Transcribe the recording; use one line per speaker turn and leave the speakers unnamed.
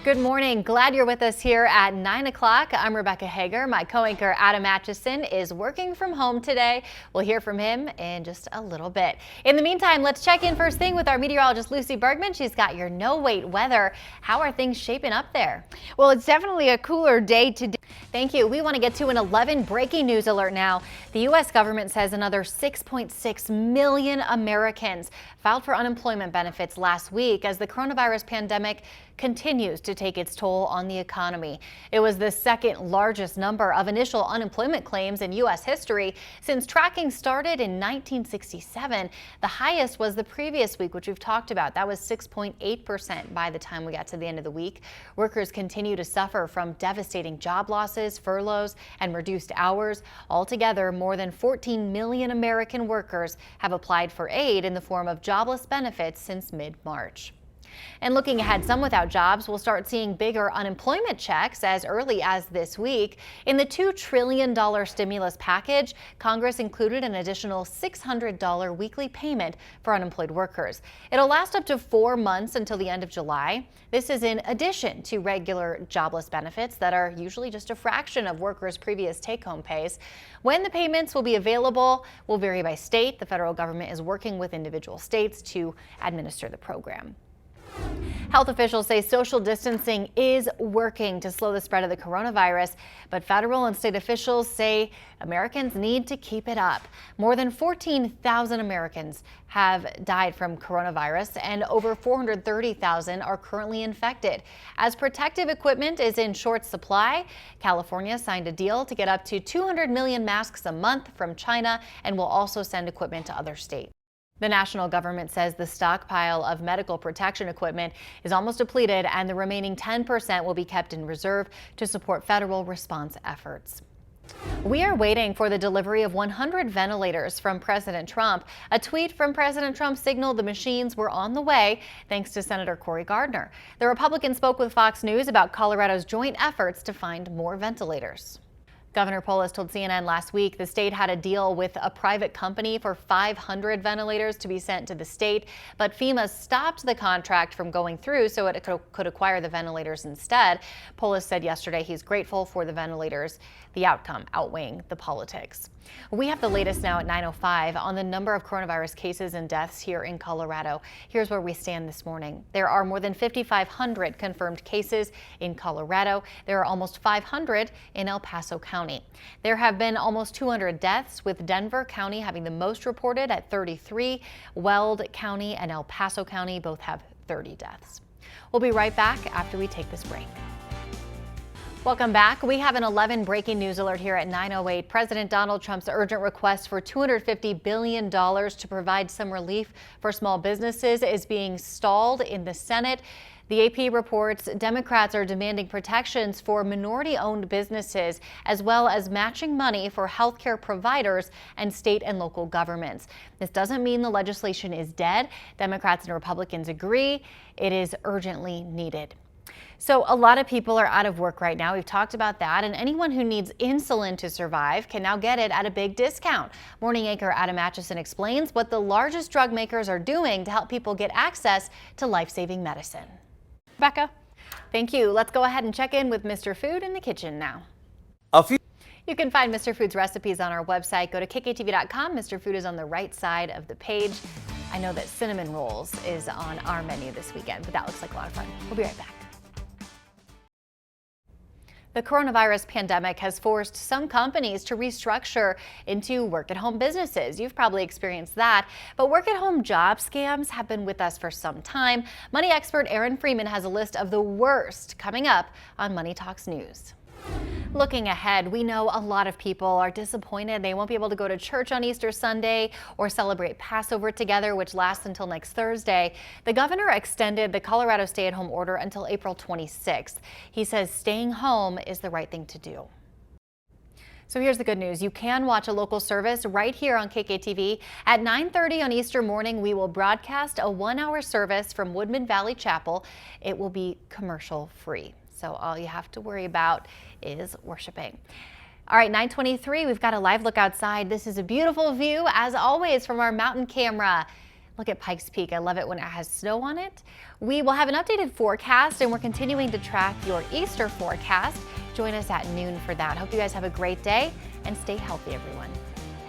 Good morning. Glad you're with us here at 9 o'clock. I'm Rebecca Hager. My co-anchor Adam Atchison is working from home today. We'll hear from him in just a little bit. In the meantime, let's check in first thing with our meteorologist Lucy Bergman. She's got your no-wait weather. How are things shaping up there?
Well, it's definitely a cooler day today.
Thank you. We want to get to an 11 breaking news alert now. The U.S. government says another 6.6 million Americans filed for unemployment benefits last week as the coronavirus pandemic continues to take its toll on the economy. It was the second largest number of initial unemployment claims in U.S. history since tracking started in 1967. The highest was the previous week, which we've talked about. That was 6.8% by the time we got to the end of the week. Workers continue to suffer from devastating job losses, furloughs, and reduced hours. Altogether, more than 14 million American workers have applied for aid in the form of jobless benefits since mid-March. And looking ahead, some without jobs will start seeing bigger unemployment checks as early as this week. In the $2 trillion stimulus package, Congress included an additional $600 weekly payment for unemployed workers. It'll last up to 4 months until the end of July. This is in addition to regular jobless benefits that are usually just a fraction of workers' previous take-home pays. When the payments will be available will vary by state. The federal government is working with individual states to administer the program. Health officials say social distancing is working to slow the spread of the coronavirus, but federal and state officials say Americans need to keep it up. More than 14,000 Americans have died from coronavirus and over 430,000 are currently infected. As protective equipment is in short supply, California signed a deal to get up to 200 million masks a month from China and will also send equipment to other states. The national government says the stockpile of medical protection equipment is almost depleted and the remaining 10% will be kept in reserve to support federal response efforts. We are waiting for the delivery of 100 ventilators from President Trump. A tweet from President Trump signaled the machines were on the way, thanks to Senator Cory Gardner. The Republican spoke with Fox News about Colorado's joint efforts to find more ventilators. Governor Polis told CNN last week the state had a deal with a private company for 500 ventilators to be sent to the state, but FEMA stopped the contract from going through so it could acquire the ventilators instead. Polis said yesterday he's grateful for the ventilators, the outcome outweighing the politics. We have the latest now at 9:05 on the number of coronavirus cases and deaths here in Colorado. Here's where we stand this morning. There are more than 5,500 confirmed cases in Colorado. There are almost 500 in El Paso County. There have been almost 200 deaths, with Denver County having the most reported at 33. Weld County and El Paso County both have 30 deaths. We'll be right back after we take this break. Welcome back. We have an 11 breaking news alert here at 9:08. President Donald Trump's urgent request for $250 billion to provide some relief for small businesses is being stalled in the Senate. The AP reports Democrats are demanding protections for minority-owned businesses, as well as matching money for healthcare providers and state and local governments. This doesn't mean the legislation is dead. Democrats and Republicans agree it is urgently needed. So a lot of people are out of work right now. We've talked about that, and anyone who needs insulin to survive can now get it at a big discount. Morning anchor Adam Atchison explains what the largest drug makers are doing to help people get access to life-saving medicine.
Becca.
Thank you. Let's go ahead and check in with Mr. Food in the kitchen now. You can find Mr. Food's recipes on our website. Go to KKTV.com. Mr. Food is on the right side of the page. I know that cinnamon rolls is on our menu this weekend, but that looks like a lot of fun. We'll be right back. The coronavirus pandemic has forced some companies to restructure into work-at-home businesses. You've probably experienced that, but work-at-home job scams have been with us for some time. Money expert Aaron Freeman has a list of the worst coming up on Money Talks News. Looking ahead, we know a lot of people are disappointed they won't be able to go to church on Easter Sunday or celebrate Passover together, which lasts until next Thursday. The governor extended the Colorado stay-at-home order until April 26th. He says staying home is the right thing to do. So here's the good news. You can watch a local service right here on KKTV. At 9:30 on Easter morning, we will broadcast a 1-hour service from Woodman Valley Chapel. It will be commercial free. So all you have to worry about is worshiping. All right, 9:23, we've got a live look outside. This is a beautiful view, as always, from our mountain camera. Look at Pikes Peak. I love it when it has snow on it. We will have an updated forecast, and we're continuing to track your Easter forecast. Join us at noon for that. Hope you guys have a great day and stay healthy, everyone.